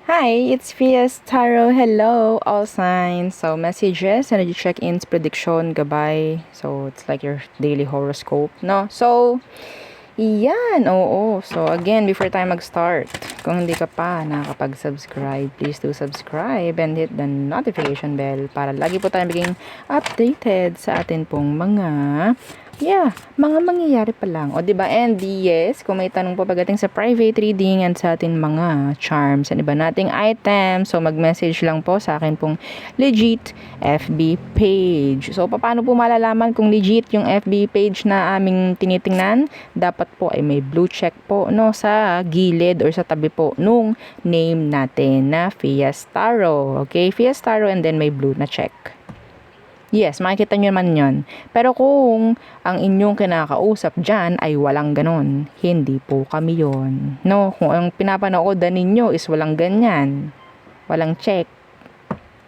Hi, it's Fias Tarot. Hello, all signs. So, messages, energy check-ins, prediction, gabay. So, it's like your daily horoscope, no? So, yan, oo. So, again, before tayo mag-start, kung hindi ka pa nakakapag-subscribe, please do subscribe and hit the notification bell para lagi po tayo maging updated sa atin pong mga mangyayari pa lang. O, diba? And yes, kung may tanong po pagdating sa private reading and sa ating mga charms and iba nating items, so mag-message lang po sa akin pong legit FB page. So, paano po malalaman kung legit yung FB page na aming tinitingnan? Dapat po ay may blue check po, no, sa gilid or sa tabi po nung name natin na Fias Tarot. Okay? Fias Tarot and then may blue na check. Yes, makikita nyo naman yon. Pero kung ang inyong kinakausap dyan ay walang ganon, hindi po kami yon. No, kung ang pinapanoodan ninyo is walang ganyan, walang check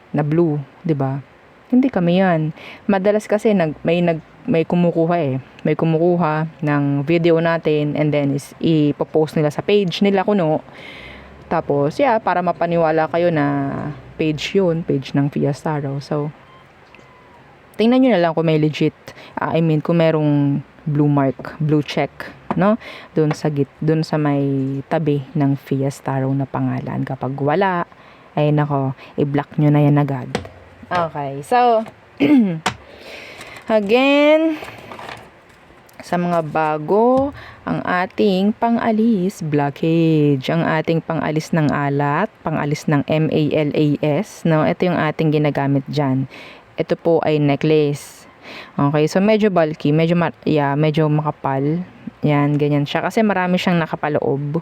na blue, 'di ba? Hindi kami yon. Madalas kasi may kumukuha May kumukuha ng video natin and then is ipopost nila sa page nila kuno. Tapos, para mapaniwala kayo na page yun, page ng Fias Tarot. So, tingnan nyo na lang kung may legit, kung merong blue mark, blue check, no? Doon sa may tabi ng Fias Tarot na pangalan. Kapag wala, ay nako, i-block nyo na yan agad. Okay, so, again, sa mga bago, ang ating pang-alis blockage, ang ating pang-alis ng alat, pang-alis ng MALAS, no? Ito yung ating ginagamit dyan. Ito po ay necklace. Okay, so medyo bulky, medyo makapal. Yan, ganyan siya. Kasi marami siyang nakapaloob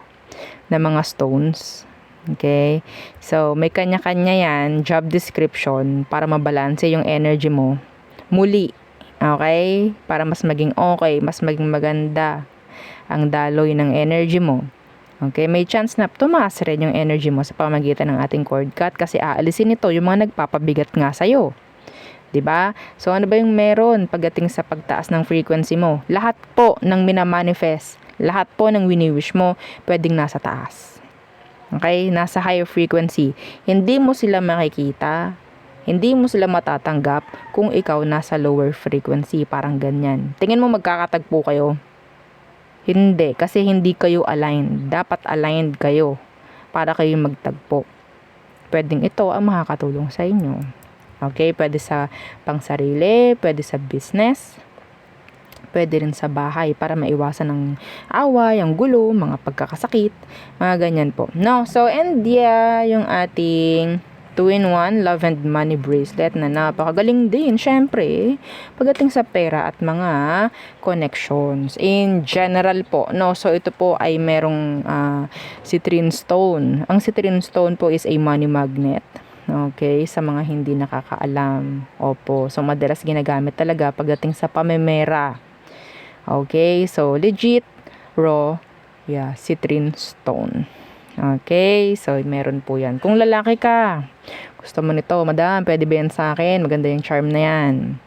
na mga stones. Okay, so may kanya-kanya yan, job description, para mabalanse yung energy mo. Muli, okay, para mas maging okay, mas maging maganda ang daloy ng energy mo. Okay, may chance na tumaas rin yung energy mo sa pamamagitan ng ating cord cut kasi aalisin ito yung mga nagpapabigat nga sa'yo. 'Di ba? So ano ba yung meron pagdating sa pagtaas ng frequency mo? Lahat po ng minamanifest, lahat po ng wini-wish mo, pwedeng nasa taas. Okay? Nasa higher frequency. Hindi mo sila makikita, hindi mo sila matatanggap kung ikaw nasa lower frequency, parang ganyan. Tingin mo magkakatagpo kayo? Hindi, kasi hindi kayo aligned. Dapat aligned kayo para kayo magtagpo. Pwedeng ito ang makakatulong sa inyo. Okay, pwede sa pangsarili, pwede sa business, pwede rin sa bahay para maiwasan ng away, ang gulo, mga pagkakasakit, mga ganyan po. No, so and yung ating 2-in-1 love and money bracelet na napakagaling din, syempre, pagdating sa pera at mga connections. In general po, no, so ito po ay merong citrine stone. Ang citrine stone po is a money magnet. Okay, sa mga hindi nakakaalam. Opo, so madalas ginagamit talaga pagdating sa pamemera. Okay, so legit, raw, citrine stone. Okay, so meron po yan. Kung lalaki ka, gusto mo nito, madam, pwede ba yan sa akin? Maganda yung charm na yan.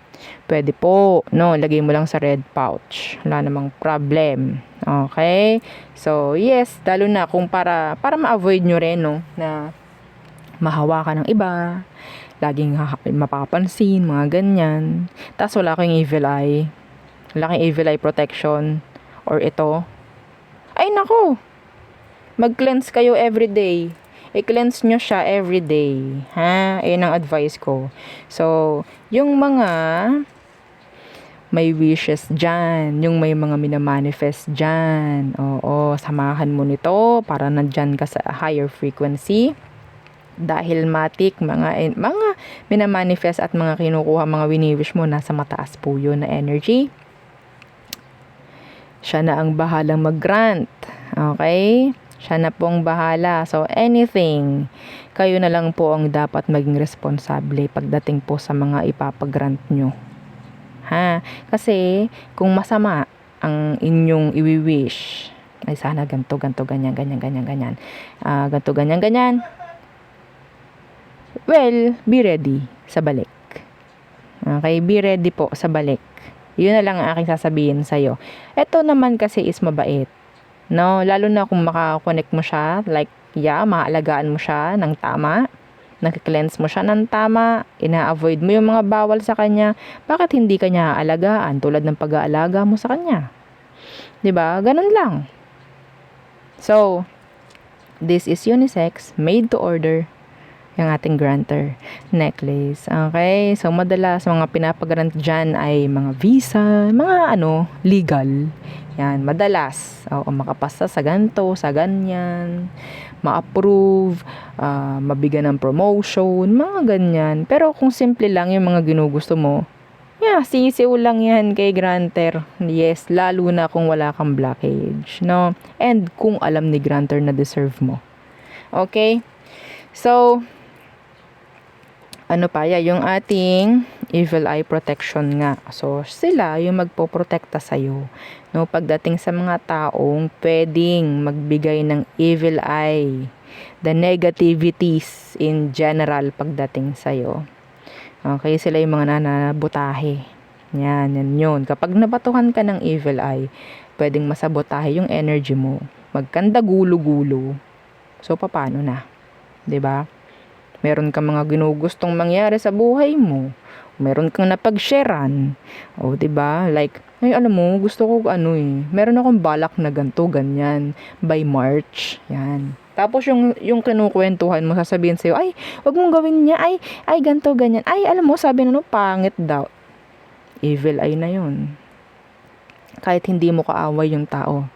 Pwede po, no, lagay mo lang sa red pouch. Wala namang problem. Okay, so yes, lalo na kung para ma-avoid nyo rin, no, na mahawakan ng iba, laging mapapansin, mga ganyan. Tapos wala kang evil eye. Wala kang evil eye protection. Or ito. Ay nako! Mag-cleanse kayo everyday. I-cleanse nyo siya everyday. Ha? Ayan ang advice ko. So, yung mga may wishes dyan, yung may mga minamanifest dyan, oo, samahan mo nito para nandyan ka sa higher frequency. Dahil matik, mga minamanifest at mga kinukuha, mga wini-wish mo, nasa mataas po yun na energy. Siya na ang bahalang mag-grant. Okay? Siya na pong bahala. So, anything, kayo na lang po ang dapat maging responsable pagdating po sa mga ipapag-grant nyo. Ha? Kasi, kung masama ang inyong iwi-wish, ay sana ganto, ganyan, ganyan. Ganto, ganyan. Well, be ready sa balik. Okay, be ready po sa balik. Yun na lang ang aking sasabihin sa'yo. Ito naman kasi is mabait. No, lalo na kung makakonect mo siya, like Maalagaan mo siya ng tama. Nag-cleanse mo siya ng tama, ina-avoid mo yung mga bawal sa kanya, bakit hindi ka niya aalagaan tulad ng pag-aalaga mo sa kanya? 'Di ba? Ganun lang. So, this is unisex, made to order, yung ating granter necklace. Okay? So, madalas mga pinapagrant dyan ay mga visa, mga legal. Yan, madalas. Oo, makapasa sa ganto, sa ganyan, ma-approve, mabigyan ng promotion, mga ganyan. Pero kung simple lang yung mga ginugusto mo, sisiw lang yan kay granter. Yes, lalo na kung wala kang blockage, no? And kung alam ni granter na deserve mo. Okay? So, yung ating evil eye protection nga. So, sila yung magpoprotekta sa'yo. No, pagdating sa mga taong pwedeng magbigay ng evil eye, the negativities in general pagdating sa'yo. Okay, sila yung mga nanabutahe. Yan yun. Kapag nabatuhan ka ng evil eye, pwedeng masabotahe yung energy mo. Magkanda gulo-gulo. So, paano na? 'Di ba? Meron kang mga ginugustong mangyari sa buhay mo. Meron kang napag-sharean. O, 'di ba? Like, alam mo, gusto ko meron akong balak na ganto, ganyan by March. Yan. Tapos yung kinukwentuhan mo, sasabihin sa'yo, ay, wag mong gawin niya, ay, ganto, ganyan. Ay, alam mo, sabi pangit daw. Evil eye na yun. Kahit hindi mo kaaway yung tao.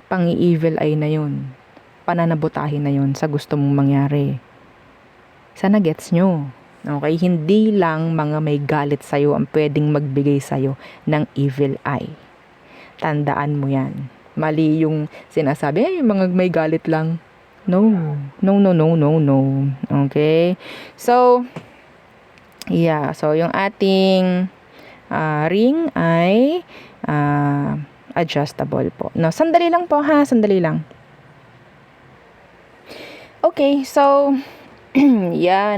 Pangi-evil eye na yun. Pananabotahin na yun sa gusto mong mangyari. Sana gets nyo. Okay? Hindi lang mga may galit sa'yo ang pwedeng magbigay sa'yo ng evil eye. Tandaan mo yan. Mali yung sinasabi, mga may galit lang. No. No, no, no, no, no. Okay? So, So, yung ating ring ay adjustable po. No, sandali lang po ha. Sandali lang. Okay, so,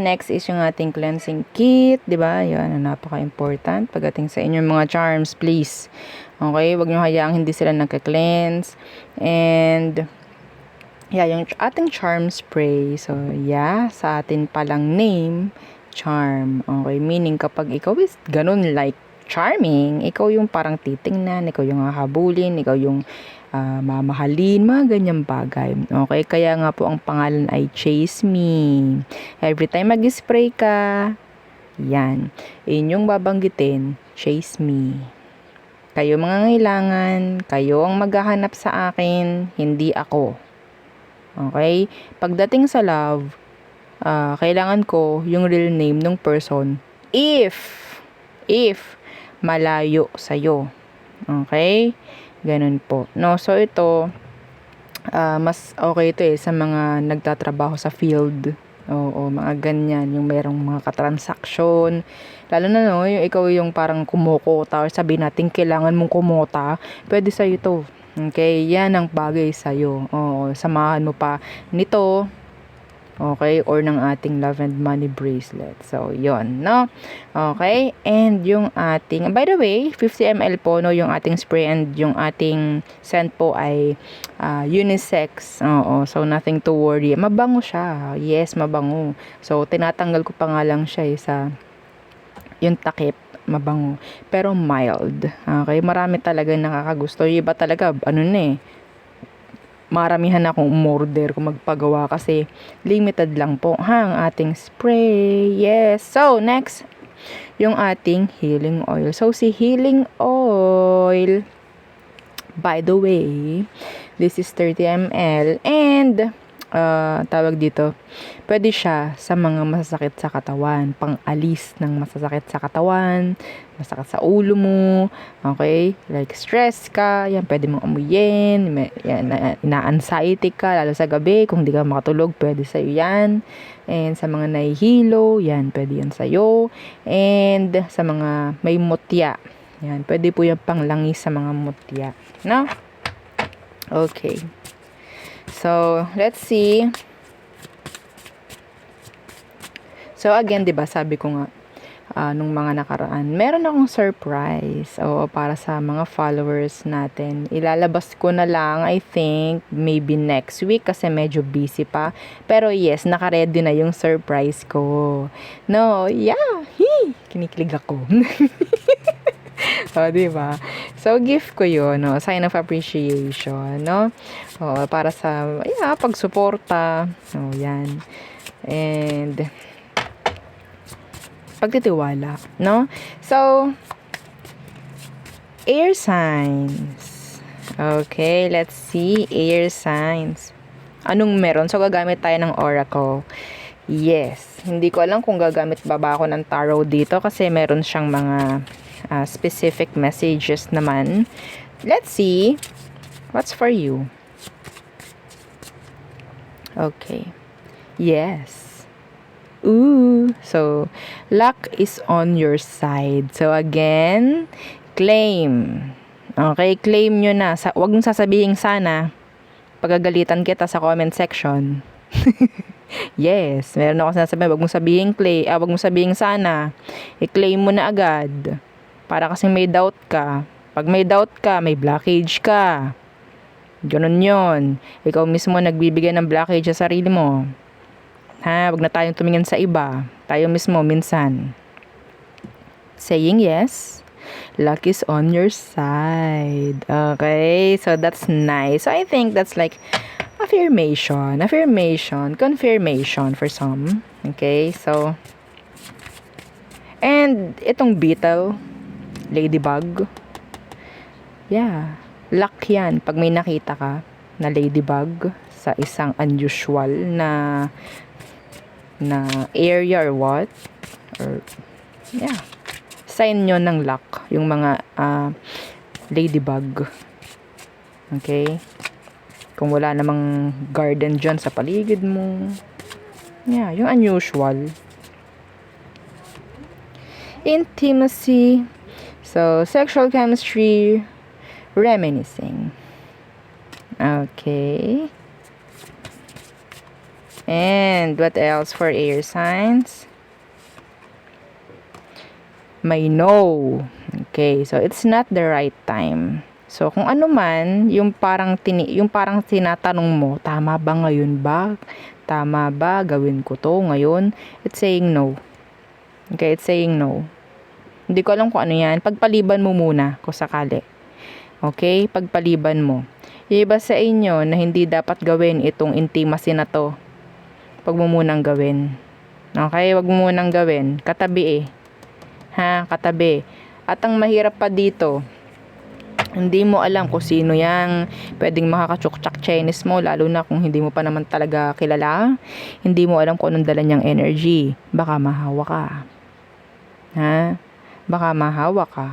next is yung ating cleansing kit, 'di ba? Yan, napaka-important pagdating sa inyong mga charms, please. Okay, wag niyo hayaang hindi sila nagka-cleanse. And yung ating charm spray. So, sa atin palang name, charm. Okay, meaning kapag ikaw is ganun like charming, ikaw yung parang titingnan, ikaw yung hahabulin, ikaw yung mamahalin, mga ganyang bagay. Okay, kaya nga po ang pangalan ay Chase Me. Every time mag-spray ka, inyong babanggitin, Chase Me. Kayo mga ngailangan, kayo ang maghahanap sa akin, hindi ako. Okay? Pagdating sa love, kailangan ko yung real name ng person if malayo sa'yo. Okay? Ganun po. No, so ito, mas okay ito sa mga nagtatrabaho sa field. Oo, mga ganyan. Yung mayroong mga katransaksyon. Lalo na yung ikaw yung parang kumukota or sabihin natin kailangan mong kumota. Pwede sa'yo ito. Okay, yan ang bagay sa'yo. Oo, samahan mo pa nito. Okay, or ng ating love and money bracelet. So, yon, no? Okay, and yung ating, by the way, 50 ml po, no, yung ating spray and yung ating scent po ay unisex. Oo, so nothing to worry. Mabango siya. Yes, mabango. So, tinatanggal ko pa nga lang siya sa yung takip. Mabango. Pero mild. Okay, marami talaga nakakagusto. Yung iba talaga, maramihan akong umorder kung magpagawa kasi limited lang po ang ating spray. Yes. So, next, yung ating healing oil. So, si healing oil, by the way, this is 30 ml and tawag dito, pwede siya sa mga masasakit sa katawan, pang-alis ng masasakit sa katawan, masakit sa ulo mo, okay, like stress ka, yan, pwede mong amuyin, na-anxiety ka, lalo sa gabi, kung di ka makatulog, pwede sa'yo yan, and sa mga nahihilo, yan, pwede yan sa'yo, and sa mga may mutya, yan, pwede po yung panglangis sa mga mutya, no? Okay. So, let's see. So, again, diba, sabi ko nga, nung mga nakaraan. Meron akong surprise. Oo, para sa mga followers natin. Ilalabas ko na lang, I think, maybe next week kasi medyo busy pa. Pero yes, naka-ready na yung surprise ko. No, yeah. Kinikilig ako. O, diba? So, gift ko yun, no? Sign of appreciation, no? O, para sa, pagsuporta. O, yan. And, pagtitiwala, no? So, air signs. Okay, let's see. Air signs. Anong meron? So, gagamit tayo ng oracle. Yes. Hindi ko alam kung gagamit ba ako ng tarot dito kasi meron siyang mga specific messages naman. Let's see. What's for you? Okay. Yes. Ooh. So, luck is on your side. So, again, claim. Okay, claim nyo na. Huwag mong sasabihin sana. Pagagalitan kita sa comment section. Yes, meron ako sinasabi. Huwag mong sabihin huwag mong sabihin sana. I-claim mo na agad. Para kasi may doubt ka. Pag may doubt ka, may blockage ka. Ganun yon. Ikaw mismo nagbibigay ng blockage sa sarili mo. Ha, wag na tayong tumingin sa iba. Tayo mismo minsan. Saying yes, luck is on your side. Okay, so that's nice. So I think that's like affirmation, confirmation for some. Okay, so and itong beetle, ladybug. Yeah, luck yan pag may nakita ka na ladybug sa isang unusual na area or what, or sign nyo ng luck yung mga ladybug. Okay, kung wala namang garden dyan sa paligid mo, yung unusual. Intimacy, so sexual chemistry, reminiscing. Okay. And what else for air signs? May no. Okay, so it's not the right time. So kung ano man, yung parang tinatanong mo, tama ba ngayon ba? Tama ba gawin ko to ngayon? It's saying no. Okay, it's saying no. Hindi ko alam kung ano yan. Pagpaliban mo muna kung sakali. Okay, pagpaliban mo. Yung iba sa inyo na hindi dapat gawin itong intimacy na to. Wag mo munang gawin. Okay, wag mo munang gawin. Katabi Ha, katabi. At ang mahirap pa dito, hindi mo alam kung sino yang pwedeng makakachukchak Chinese mo, lalo na kung hindi mo pa naman talaga kilala. Hindi mo alam kung anong dala niyang energy. Baka mahawa ka. Ha? Baka mahawa ka.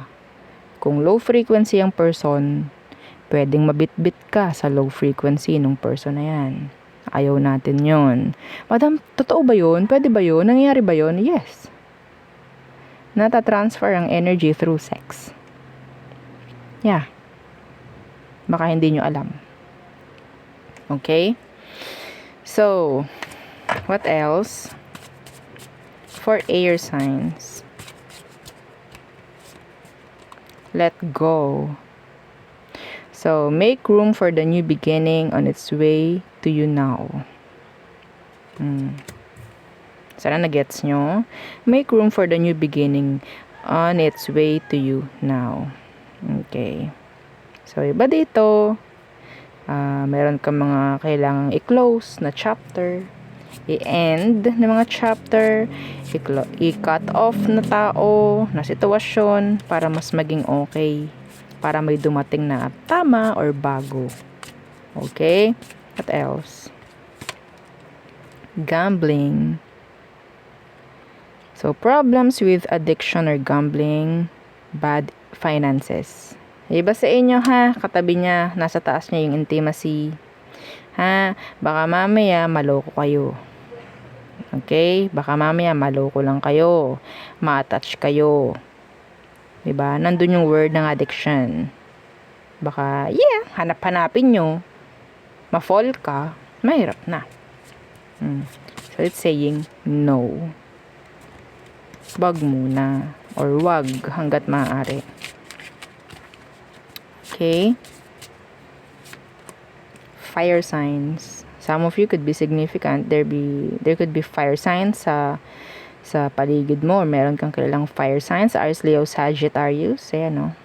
Kung low frequency ang person, pwedeng mabitbit ka sa low frequency ng person na yan. Ayaw natin yon. Madam, totoo ba yun? Pwede ba yun? Nangyayari ba yun? Yes. Nata-transfer ang energy through sex. Yeah. Baka hindi nyo alam. Okay? So, what else? For air signs. Let go. So, make room for the new beginning on its way to you now. Sana na-gets nyo? Make room for the new beginning on its way to you now. Okay. So, iba dito, meron ka mga kailangang i-close na chapter, i-end na mga chapter, i-cut off na tao, na sitwasyon, para mas maging okay. Para may dumating na tama or bago. Okay? What else? Gambling. So, problems with addiction or gambling, bad finances. Iba sa inyo ha, katabi niya, nasa taas niya yung intimacy. Ha, baka mamaya maloko kayo. Okay? Baka mamaya maloko lang kayo. Ma-attach kayo. Diba? Nandun yung word ng addiction. Baka, hanap-hanapin nyo. Ma-fall ka, mahirap na. So, it's saying no. wag muna. Or wag hanggat maaari. Okay? Fire signs. Some of you could be significant. There could be fire signs sa paligid mo. Or meron kang kilalang fire signs. Aries, Leo, Sagittarius. Ayan, no?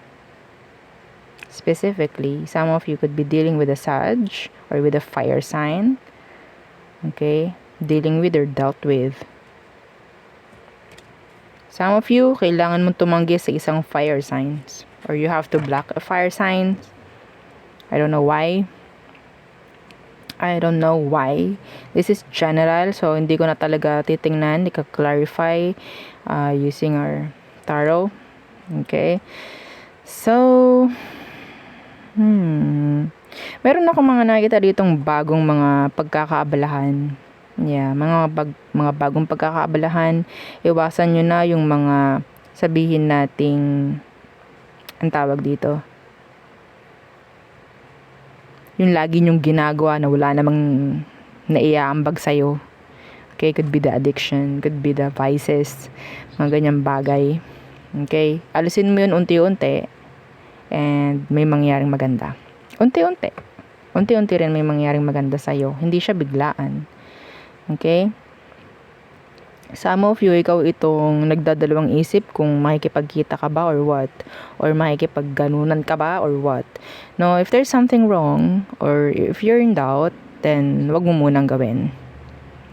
Specifically, some of you could be dealing with a Sag or with a fire sign. Okay? Dealing with or dealt with. Some of you, kailangan mong tumanggi sa isang fire signs. Or you have to block a fire sign. I don't know why. This is general. So, hindi ko na talaga titingnan. Hindi ka clarify using our tarot. Okay. So, meron ako mga nakita ditong bagong mga pagkakaabalahan. Yeah, mga bagong pagkakaabalahan. Iwasan nyo na yung mga sabihin nating ang tawag dito. Yung lagi nyong ginagawa na wala namang naiaambag sa'yo. Okay, could be the addiction, could be the vices, mga ganyang bagay. Okay, alisin mo yun unti-unti and may mangyaring maganda. Unti-unti rin may mangyaring maganda sa'yo. Hindi siya biglaan. Okay? Some of you, ikaw itong nagdadalawang isip kung makikipagkita ka ba or what. Or makikipagganunan ka ba or what. No, if there's something wrong or if you're in doubt, then wag mo munang gawin.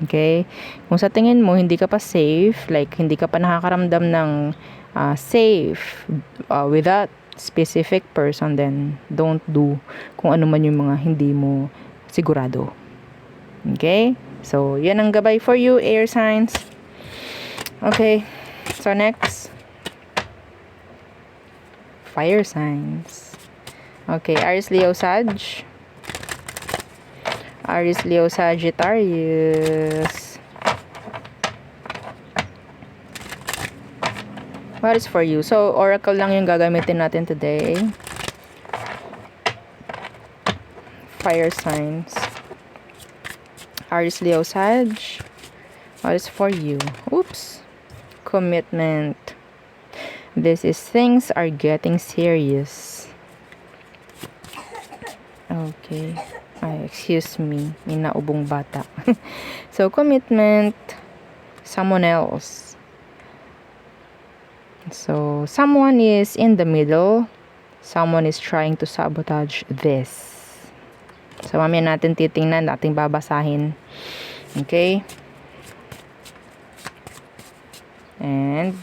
Okay? Kung sa tingin mo hindi ka pa safe, like hindi ka pa nakakaramdam ng safe with that specific person, then don't do kung ano man yung mga hindi mo sigurado. Okay? So, yan ang gabay for you, air signs. Okay. So, next. Fire signs. Okay. Aries, Leo, Sag. Aries, Leo, Sagittarius. What is for you? So, oracle lang yung gagamitin natin today. Fire signs. Aries, Leo, Sag. What is for you? Oops. Commitment. This is things are getting serious. Okay. Ay, excuse me. May naubong bata. So, commitment. Someone else. So, someone is in the middle. Someone is trying to sabotage this. So, mamaya natin titingnan, nating babasahin. Okay? And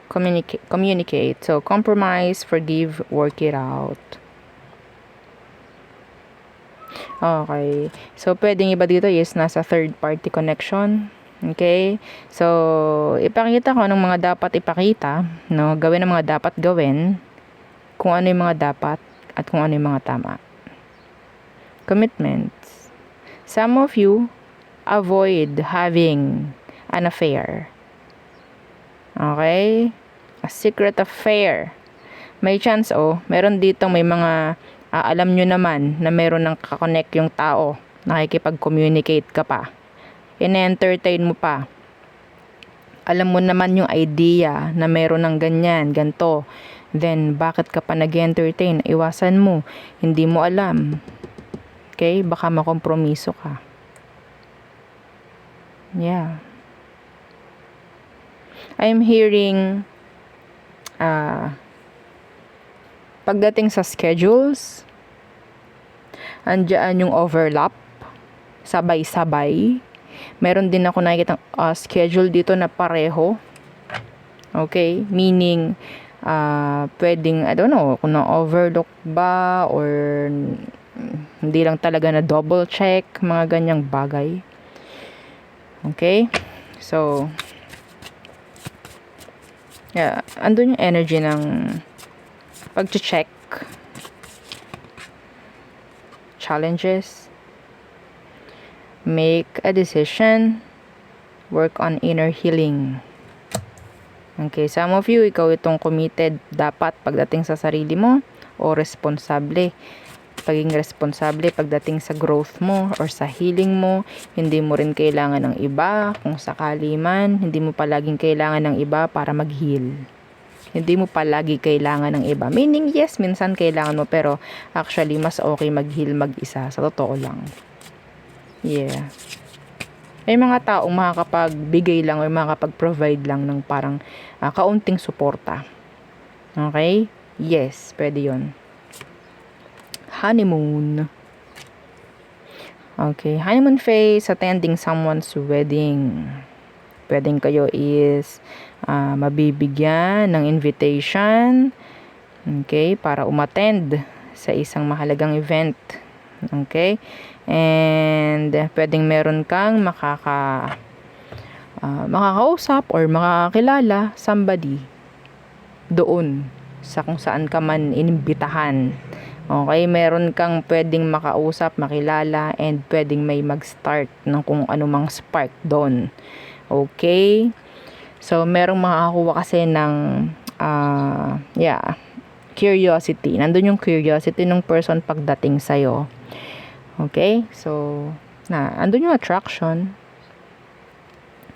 communicate. So, compromise, forgive, work it out. Okay. So, pwedeng iba dito is nasa third party connection. Okay? So, ipakita ko anong mga dapat ipakita. No? Gawin ang mga dapat gawin. Kung ano yung mga dapat at kung ano yung mga tama. Commitments. Some of you avoid having an affair. Okay? A secret affair. May chance, meron dito may mga alam nyo naman na meron ng kakonect yung tao. Nakikipag-communicate ka pa. In-entertain mo pa. Alam mo naman yung idea na meron ng ganyan, ganto. Then, bakit ka pa nag-entertain? Iwasan mo. Hindi mo alam. Okay? Baka makompromiso ka. Yeah. I'm hearing pagdating sa schedules, andyan yung overlap, sabay-sabay. Meron din ako nakikita schedule dito na pareho. Okay? Meaning, pwedeng, I don't know, kung na-overlook ba or hindi lang talaga na double check, mga ganyang bagay. Okay? So, yeah, andun yung energy ng pag-check, challenges, make a decision, work on inner healing. Okay, some of you, ikaw itong committed dapat pagdating sa sarili mo o responsable pagiging responsable pagdating sa growth mo or sa healing mo. Hindi mo rin kailangan ng iba kung sakali man. Hindi mo palaging kailangan ng iba para mag-heal. Hindi mo palagi kailangan ng iba. Meaning, yes, minsan kailangan mo, pero actually, mas okay mag-heal mag-isa. Sa totoo lang. Yeah. May mga taong makakapagbigay lang o makakapag-provide lang ng parang kaunting suporta. Okay? Yes, pwede yun. Honeymoon. Okay, honeymoon phase, attending someone's wedding. Pwedeng kayo is mabibigyan ng invitation, okay, para umattend sa isang mahalagang event. Okay? And pwedeng meron kang makakausap or makakilala somebody doon sa kung saan ka man inimbitahan. Okay, meron kang pwedeng makausap, makilala, and pwedeng may mag-start ng kung anumang spark doon. Okay? So, merong makakuha kasi ng curiosity. Nandun yung curiosity ng person pagdating sa'yo. Okay? So, andun yung attraction.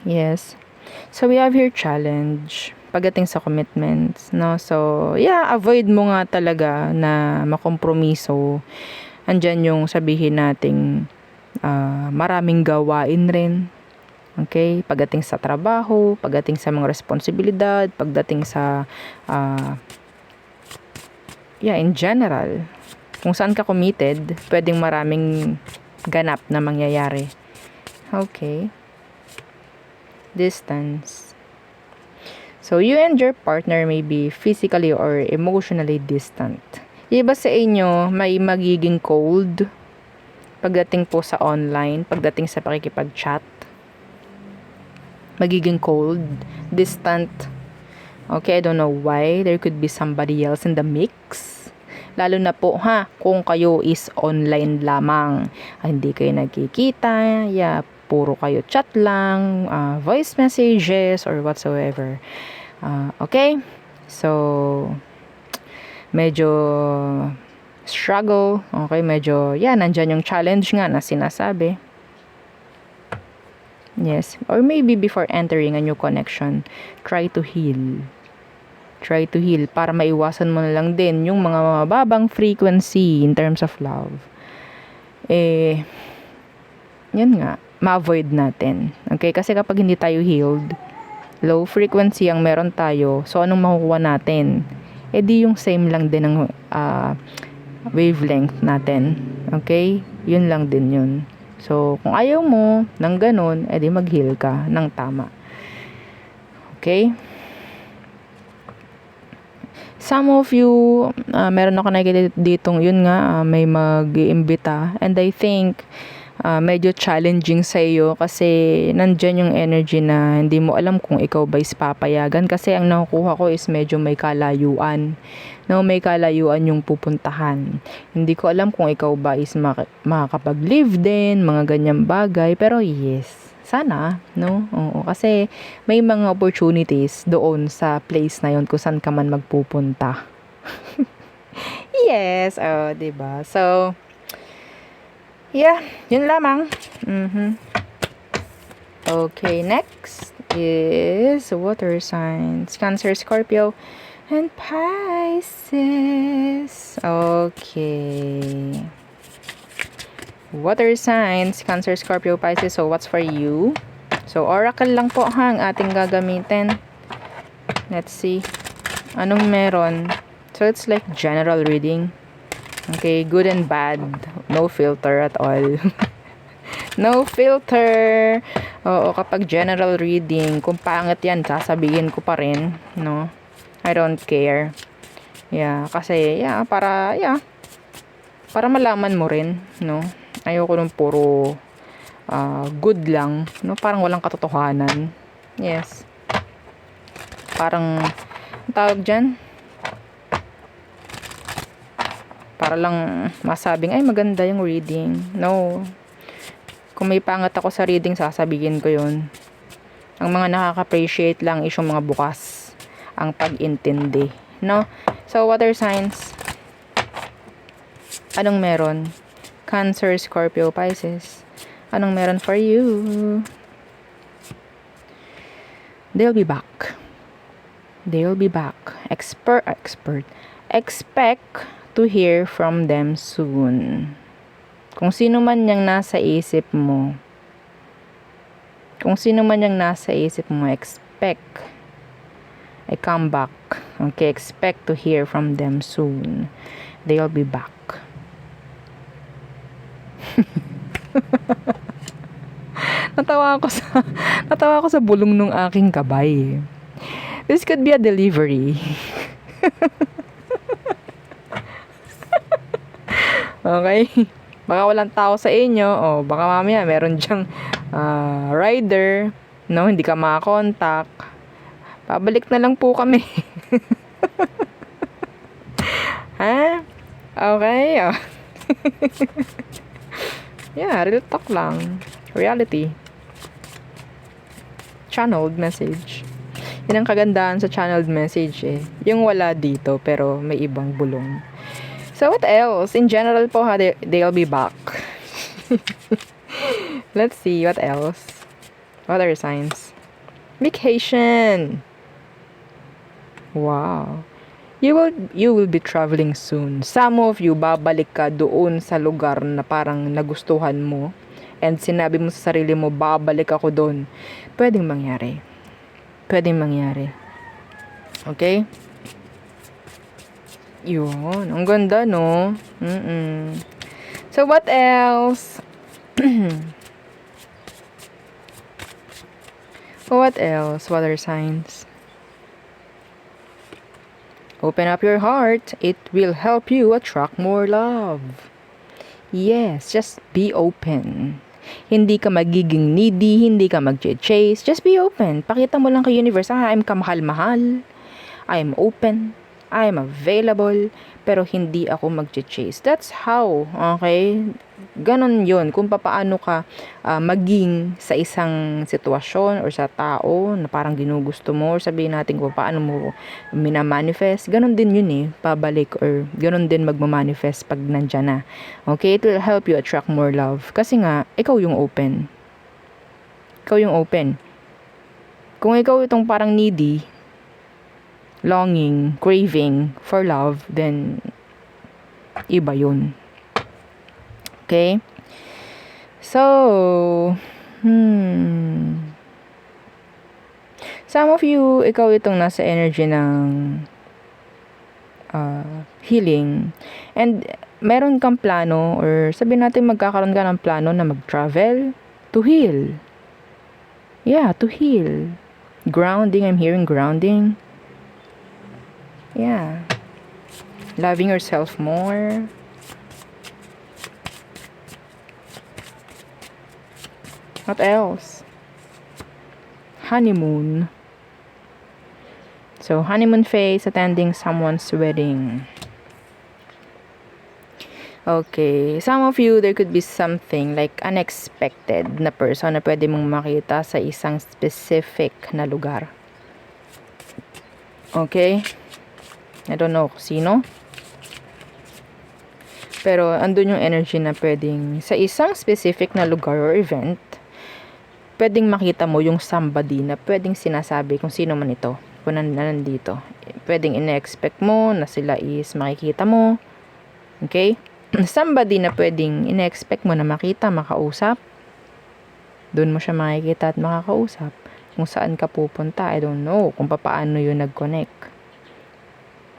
Yes. So, we have here challenge pagdating sa commitments, no? So, avoid mo nga talaga na makompromiso. Andyan yung sabihin nating maraming gawain rin. Okay? Pagdating sa trabaho, pagdating sa mga responsibilidad, pagdating sa in general, kung saan ka committed, pwedeng maraming ganap na mangyayari. Okay. Distance. So, you and your partner may be physically or emotionally distant. Iba sa inyo, may magiging cold pagdating po sa online, pagdating sa pakikipag-chat. Magiging cold, distant. Okay, I don't know why. There could be somebody else in the mix. Lalo na po, kung kayo is online lamang. Hindi kayo nagkikita, puro kayo chat lang, voice messages, or whatsoever. Okay? So, medyo struggle. Okay? Medyo, nandyan yung challenge nga na sinasabi. Yes. Or maybe before entering a new connection, try to heal. Try to heal para maiwasan mo na lang din yung mga mababang frequency in terms of love. Yan nga. Ma-avoid natin. Okay? Kasi kapag hindi tayo healed, low frequency ang meron tayo, so anong makukuha natin? Di yung same lang din ng wavelength natin. Okay? Yun lang din yun. So, kung ayaw mo ng ganun, di mag-heal ka ng tama. Okay? Some of you, meron ako nakikita ditong yun nga, may mag-iimbita, and I think medyo challenging sa iyo kasi nandyan yung energy na hindi mo alam kung ikaw ba is papayagan, kasi ang nakukuha ko is medyo may kalayuan. No, may kalayuan yung pupuntahan. Hindi ko alam kung ikaw ba is makakapag-live din, mga ganyang bagay, pero yes, sana, no? Oo, kasi may mga opportunities doon sa place na yon kung saan ka man magpupunta. Yes, diba? So, yun lamang. Okay, next is water signs. Cancer, Scorpio, and Pisces. Okay. Water signs, Cancer, Scorpio, Pisces. So, what's for you? So, oracle lang po ang ating gagamitin. Let's see. Anong meron? So, it's like general reading. Okay, good and bad. No filter at all. No filter. Oo, kapag general reading, kung pangit yan, sasabihin ko pa rin, no? I don't care. Kasi, para malaman mo rin, no? Ayoko nung puro good lang, no? Parang walang katotohanan. Yes. Parang, tawag dyan? Para lang masabing, ay maganda yung reading. No. Kung may pangat ako sa reading, sasabihin ko yun. Ang mga nakaka-appreciate lang is yung mga bukas ang pag-intindi. No? So, water signs. Anong meron? Cancer, Scorpio, Pisces. Anong meron for you? They'll be back. They'll be back. Expect to hear from them soon. Kung sino man yung nasa isip mo, expect a comeback. Okay, expect to hear from them soon. They'll be back. Natawa ako sa bulong nung aking kabay. This could be a delivery. Okay? Baka walang tao sa inyo, o baka mamaya meron dyang rider, no? Hindi ka makakontak. Pabalik na lang po kami. Ha? Okay? Oh. Yeah, real talk lang. Reality. Channeled message. Yan ang kagandahan sa channeled message eh. Yung wala dito pero may ibang bulong. So what else? In general po ha, they'll be back. Let's see what else. What other signs? Vacation. Wow. You will be traveling soon. Some of you babalik ka doon sa lugar na parang nagustuhan mo and sinabi mo sa sarili mo, babalik ako doon. Pwedeng mangyari. Okay? Yun. Ang ganda, no? So, what else? What else? What are signs? Open up your heart. It will help you attract more love. Yes, just be open. Hindi ka magiging needy, hindi ka mag-chase. Just be open. Pakita mo lang kay universe, I'm kamahal-mahal. I'm open. I'm available. Pero hindi ako mag-chase. That's how, okay? Ganon yun. Kung paano ka maging sa isang sitwasyon or sa tao na parang ginugusto mo or sabihin natin kung paano mo minamanifest. Ganon din yun eh. Pabalik or ganon din magmamanifest pag nandyan na. Okay? It will help you attract more love. Kasi nga, ikaw yung open. Kung ikaw itong parang needy, longing, craving for love, then iba yun. Okay? So, some of you, ikaw itong nasa energy ng healing. And meron kang plano or sabihin natin magkakaroon ka ng plano na mag-travel to heal. Yeah, to heal. Grounding, I'm hearing grounding. Yeah. Loving yourself more. What else? Honeymoon. So, honeymoon phase, attending someone's wedding. Okay. Some of you, there could be something like unexpected na person na pwede mong makita sa isang specific na lugar. Okay? I don't know kung sino. Pero andun yung energy na pwedeng sa isang specific na lugar or event, pwedeng makita mo yung somebody na pwedeng sinasabi kung sino man ito. Kung nandito. Pwedeng ine-expect mo na sila is makikita mo. Okay? Somebody na pwedeng ine-expect mo na makita, makausap. Doon mo siya makikita at makakausap. Kung saan ka pupunta, I don't know. Kung paano yun nag-connect.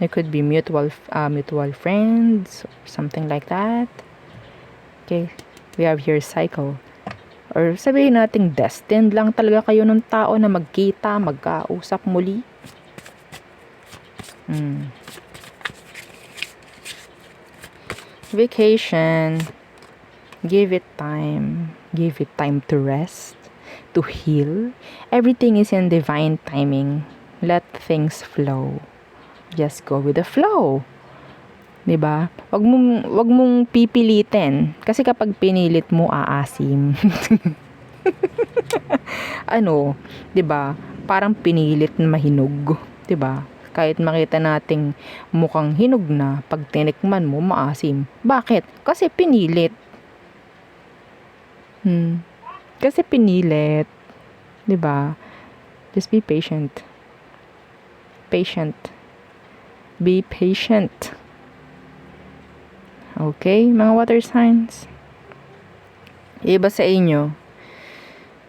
It could be mutual friends, or something like that. Okay, we have here cycle. Or sabihin natin destined lang talaga kayo ng tao na magkita, magkausap muli. Vacation. Give it time. Give it time to rest, to heal. Everything is in divine timing. Let things flow. Just go with the flow. 'Di ba? Wag mong pipilitin kasi kapag pinilit mo aasim. 'Di ba? Parang pinilit na mahinog, 'di ba? Kahit makita nating mukhang hinog na, pag tinikman mo, maasim. Bakit? Kasi pinilit. Kasi pinilit. 'Di ba? Just be patient. Patient. Be patient. Okay, mga water signs. Iba sa inyo.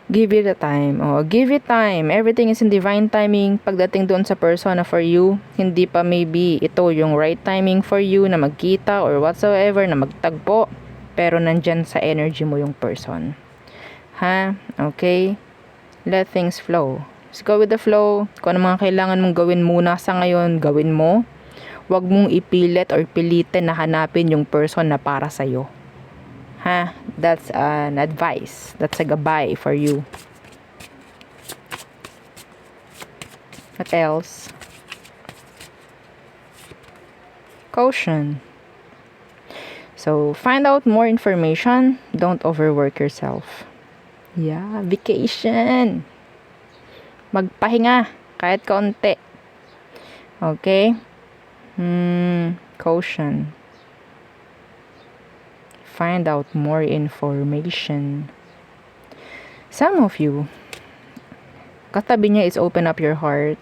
Give it a time. Give it time. Everything is in divine timing. Pagdating doon sa persona for you, hindi pa maybe ito yung right timing for you na magkita or whatsoever, na magtagpo. Pero nandyan sa energy mo yung person. Ha? Okay? Let things flow. Just go with the flow. Kung ano mga kailangan mong gawin muna sa ngayon, gawin mo. Huwag mong ipilit or pilitin na hanapin yung person na para sa'yo. Ha? That's an advice. That's a gabay for you. What else? Caution. So, find out more information. Don't overwork yourself. Yeah, vacation. Magpahinga kahit kaunti. Okay? Caution. Find out more information. Some of you, katabi niya is open up your heart.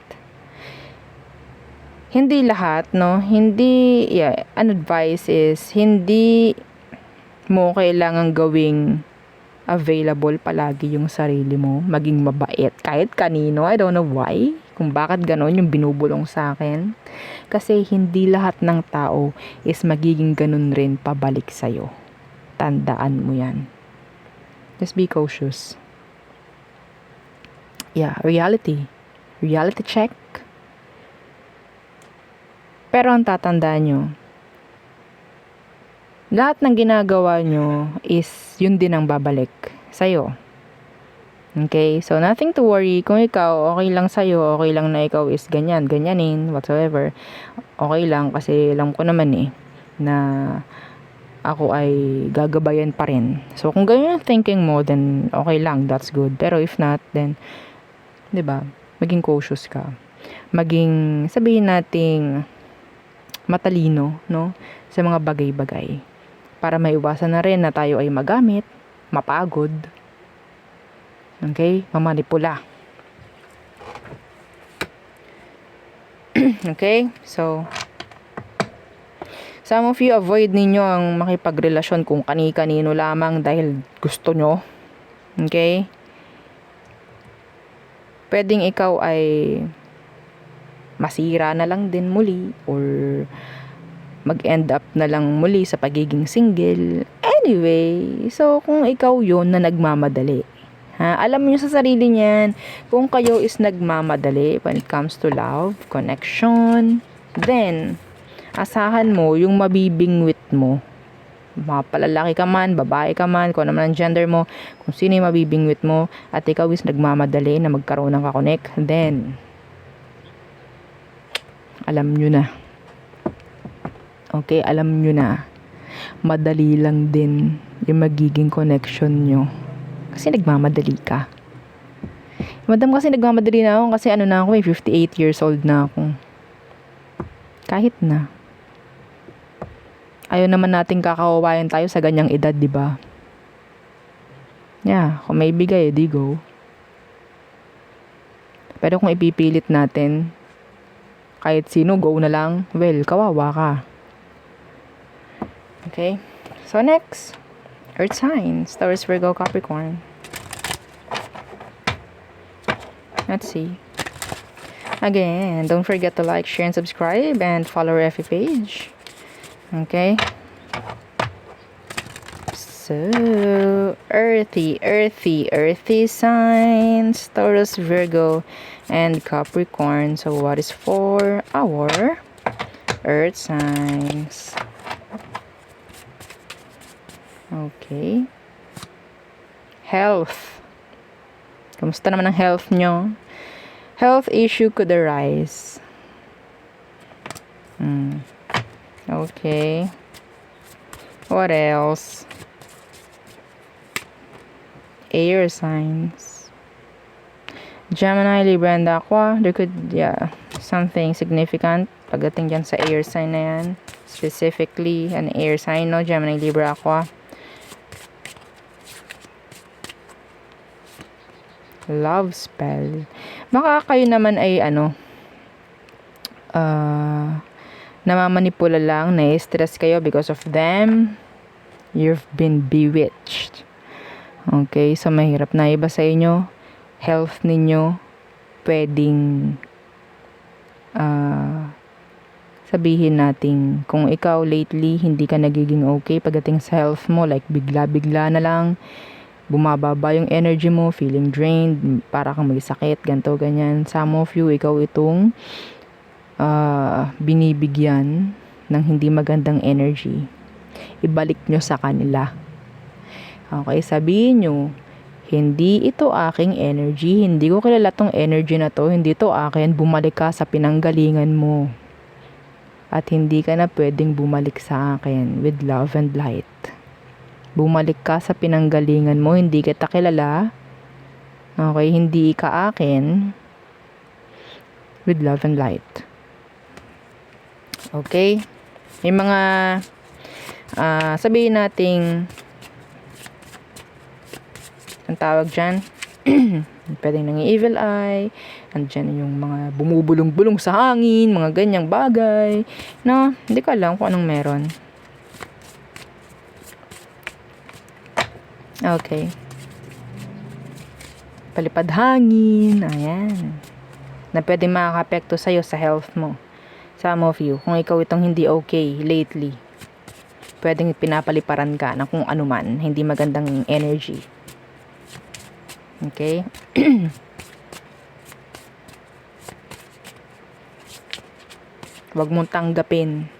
Hindi lahat, no? Hindi, an advice is, hindi mo kailangan gawing available palagi yung sarili mo. Maging mabait. Kahit kanino, I don't know why. Kung bakit ganon yung binubulong sa akin. Kasi hindi lahat ng tao is magiging ganon rin pabalik sa'yo. Tandaan mo yan. Just be cautious. Yeah, reality. Reality check. Pero ang tatandaan nyo, lahat ng ginagawa nyo is yun din ang babalik sa'yo. Okay? So, nothing to worry. Kung ikaw, okay lang sa'yo, okay lang na ikaw is ganyan, ganyanin, whatsoever. Okay lang kasi alam ko naman na ako ay gagabayan pa rin. So, kung ganyan yung thinking mo, then okay lang, that's good. Pero if not, then, 'di ba? Maging cautious ka. Maging, sabihin nating matalino, no? Sa mga bagay-bagay. Para maiwasan na rin na tayo ay magamit, mapagod. Okay? Mamanipula. Okay? So, some of you, avoid ninyo ang makipagrelasyon kung kani-kanino lamang dahil gusto nyo. Okay? Pwedeng ikaw ay masira na lang din muli or mag-end up na lang muli sa pagiging single. Anyway, so kung ikaw yon na nagmamadali, alam niyo sa sarili niyan, kung kayo is nagmamadali when it comes to love, connection, then asahan mo yung mabibingwit mo. Mapalalaki ka man, babae ka man, kung ano man ang gender mo, kung sino yung mabibingwit mo, at ikaw is nagmamadali na magkaroon ng kakonek, then alam nyo na. Okay, alam nyo na. Madali lang din yung magiging connection nyo. Kasi nagmamadali ka. Madam, kasi nagmamadali na ako kasi na ako 58 years old na ako. Kahit na. Ayaw naman nating kakawawayan tayo sa ganyang edad, di ba? Yeah, kung may bigay, di go. Pero kung ipipilit natin, kahit sino, go na lang, well, kawawa ka. Okay? So, next. Earth signs. Taurus, Virgo, Capricorn. Let's see. Again, don't forget to like, share, and subscribe, and follow our FB page. Okay? So, earthy signs. Taurus, Virgo, and Capricorn. So, what is for our earth signs? Okay. Health. Kamusta naman ang health nyo? Health issue could arise. Okay. What else? Air signs. Gemini, Libra, and Aqua. There could, something significant pagdating dyan sa air sign na yan. Specifically, an air sign, no? Gemini, Libra, Aqua. Love spell. Baka kayo naman ay namamanipula lang, na-stress kayo because of them. You've been bewitched. Okay, so mahirap na iba sa inyo. Health ninyo, pwedeng sabihin natin, kung ikaw lately hindi ka nagiging okay pagdating sa health mo, like bigla-bigla na lang, bumababa yung energy mo, feeling drained, para kang may sakit, ganito, ganyan. Some of you, ikaw itong binibigyan ng hindi magandang energy. Ibalik nyo sa kanila. Okay, sabihin nyo, hindi ito aking energy, hindi ko kilala tong energy na to, hindi to akin, bumalik ka sa pinanggalingan mo. At hindi ka na pwedeng bumalik sa akin with love and light. Bumalik ka sa pinanggalingan mo, hindi kita kilala. Okay, hindi ka akin with love and light. Okay? Yung mga sabihin nating ang tawag dyan, pwedeng nang evil eye, andyan yung mga bumubulong-bulong sa hangin, mga ganyang bagay, no? Hindi ko alam kung anong meron. Okay. Palipad hangin, ayan. Na pwedeng makaka-apekto sa'yo sa health mo. Some of you, kung ikaw itong hindi okay lately, pwedeng pinapaliparan ka ng kung ano man, hindi magandang energy. Okay? Huwag mong tanggapin.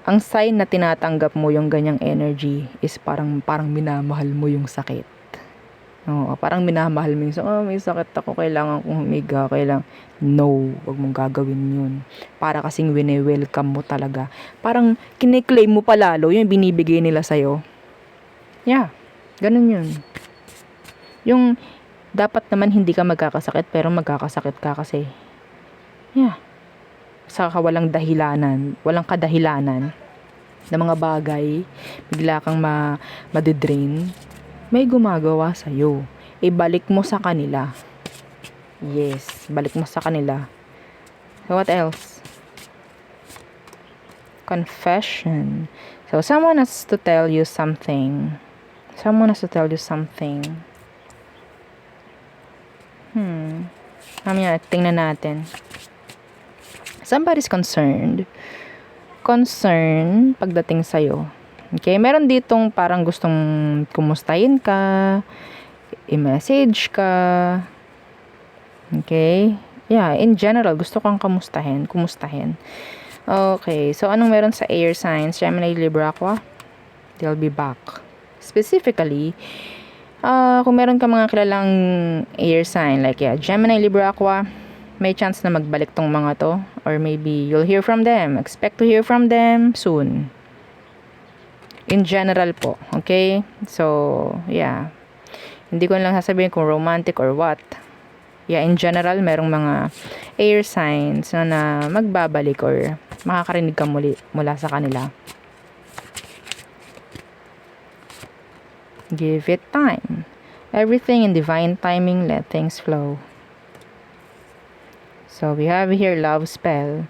Ang sign na tinatanggap mo yung ganyang energy is parang minamahal mo yung sakit. Parang minamahal mo yung may sakit ako, kailangan kong humiga, no, wag mong gagawin yun. Para kasing wini-welcome mo talaga. Parang kiniklaim mo palalo yung binibigay nila sa'yo. Yeah, ganun yun. Yung dapat naman hindi ka magkakasakit, pero magkakasakit ka kasi. Yeah. Saka walang dahilanan, walang kadahilanan na mga bagay, bigla kang madidrain, may gumagawa sa'yo. Ibalik mo sa kanila. Yes, balik mo sa kanila. So, what else? Confession. So, someone has to tell you something. Someone has to tell you something. Mamaya, tingnan natin. Somebody's concerned. Concern pagdating sa'yo. Okay? Meron ditong parang gustong kumustahin ka, i-message ka. Okay? Yeah, in general, gusto kang kumustahin. Okay, so anong meron sa air signs? Gemini, Libra, Aqua? They'll be back. Specifically, kung meron ka mga kilalang air sign, like Gemini, Libra, Aqua, may chance na magbalik tong mga to, or maybe you'll hear from them. Expect to hear from them soon. In general po, okay? So, yeah. Hindi ko lang sasabihin kung romantic or what. Yeah, in general, merong mga air signs na magbabalik or makakarinig ka mula sa kanila. Give it time. Everything in divine timing, let things flow. So, we have here love spell.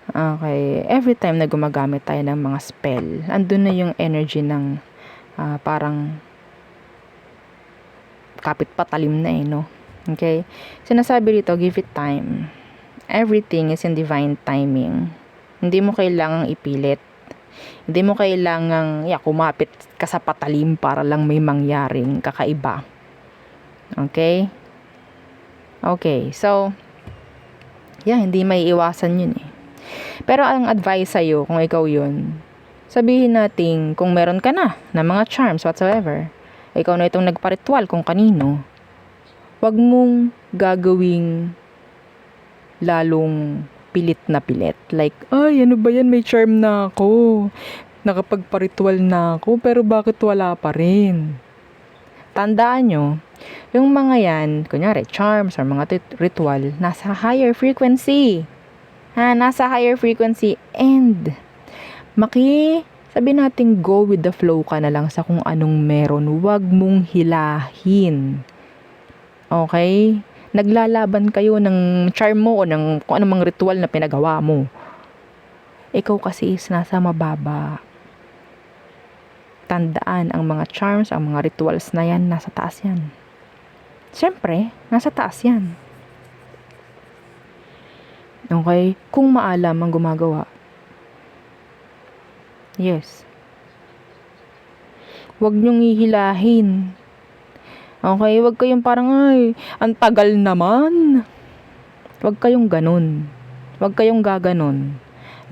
Okay. Every time na gumagamit tayo ng mga spell, andun na yung energy ng parang kapit patalim na no? Okay? Sinasabi dito, give it time. Everything is in divine timing. Hindi mo kailangang ipilit. Hindi mo kailangang kumapit ka sa patalim para lang may mangyaring kakaiba. Okay? Okay. So, hindi may iwasan yun eh. Pero ang advice sa'yo, kung ikaw yun, sabihin natin kung meron ka na mga charms whatsoever, ikaw na itong nagparitual kung kanino, wag mong gagawing lalong pilit na pilit. Like, ay, ano ba yan? May charm na ako. Nakapagparitual na ako, pero bakit wala pa rin? Tandaan nyo, Yung mga yan, kunyari, charms or mga ritual, nasa higher frequency. Nasa higher frequency. And, sabi natin, go with the flow ka na lang sa kung anong meron. Huwag mong hilahin. Okay? Naglalaban kayo ng charm mo o ng kung anong ritual na pinagawa mo. Ikaw kasi is nasa mababa. Tandaan, ang mga charms, ang mga rituals na yan, nasa taas yan. Siyempre, nasa taas yan. Okay? Kung maalam ang gumagawa. Yes. Huwag niyong hihilahin. Okay? Huwag kayong parang, ay, ang tagal naman. Huwag kayong ganun. Huwag kayong gaganon.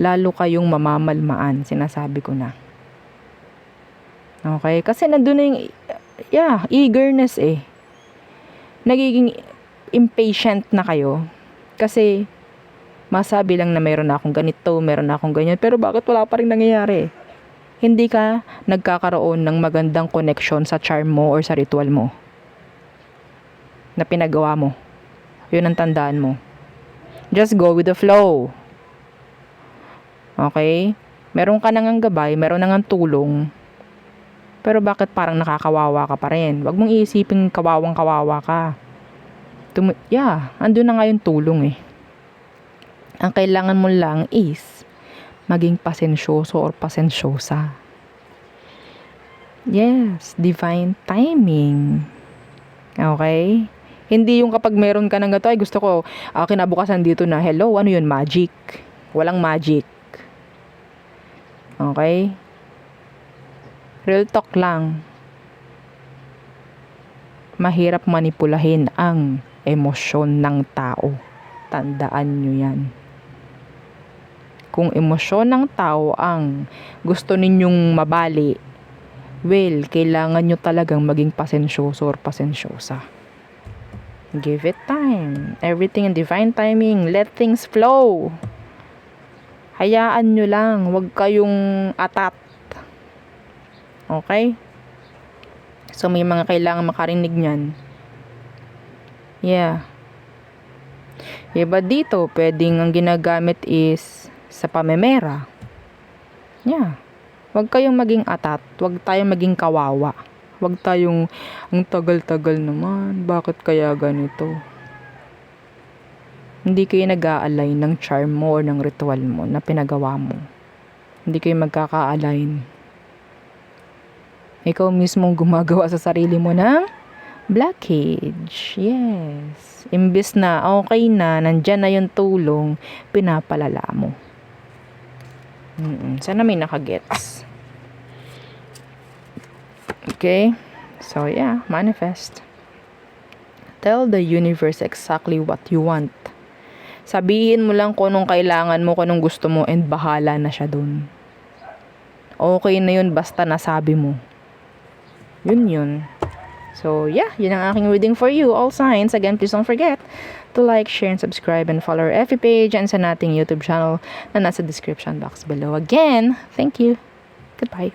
Lalo kayong mamamalmaan, sinasabi ko na. Okay? Kasi nandun na yung, eagerness eh. Nagiging impatient na kayo. Kasi, masabi lang na meron na akong ganito, meron na akong ganyan, pero bakit wala pa rin nangyayari? Hindi ka nagkakaroon ng magandang connection sa charm mo or sa ritual mo na pinagawa mo. Yun ang tandaan mo. Just go with the flow. Okay? Meron ka nang gabay, meron nang tulong, pero bakit parang nakakawawa ka pa rin? Huwag mong iisipin kawawang-kawawa ka. Andun na nga yung tulong eh. Ang kailangan mo lang is maging pasensyoso or pasensyosa. Yes, divine timing. Okay? Hindi yung kapag meron ka ng gato, ay gusto ko, kinabukasan dito na, hello, ano yun, magic? Walang magic. Okay? Real talk lang. Mahirap manipulahin ang emosyon ng tao. Tandaan nyo yan. Kung emosyon ng tao ang gusto ninyong mabali, well, kailangan nyo talagang maging pasensyoso or pasensyosa. Give it time. Everything in divine timing. Let things flow. Hayaan nyo lang. Huwag kayong atat. Okay? So, may mga kailangan makarinig niyan. Yeah. Iba dito, pwedeng ang ginagamit is sa pamemera. Yeah. Huwag kayong maging atat. Huwag tayong maging kawawa. Huwag tayong, ang tagal-tagal naman. Bakit kaya ganito? Hindi kayo nag-a-align ng charm mo or ng ritual mo na pinagawa mo. Hindi kayo magkaka-align. Ikaw mismong gumagawa sa sarili mo ng blockage. Yes. Imbis na okay na, nandyan na yung tulong, pinapalala mo. Sana may nakagets. Okay? So, manifest. Tell the universe exactly what you want. Sabihin mo lang kung anong kailangan mo, kung anong gusto mo, and bahala na siya dun. Okay na yun, basta nasabi mo. Yun. So, yun ang aking reading for you. All signs. Again, please don't forget to like, share, and subscribe, and follow our FB page and sa nating YouTube channel na nasa description box below. Again, thank you. Goodbye.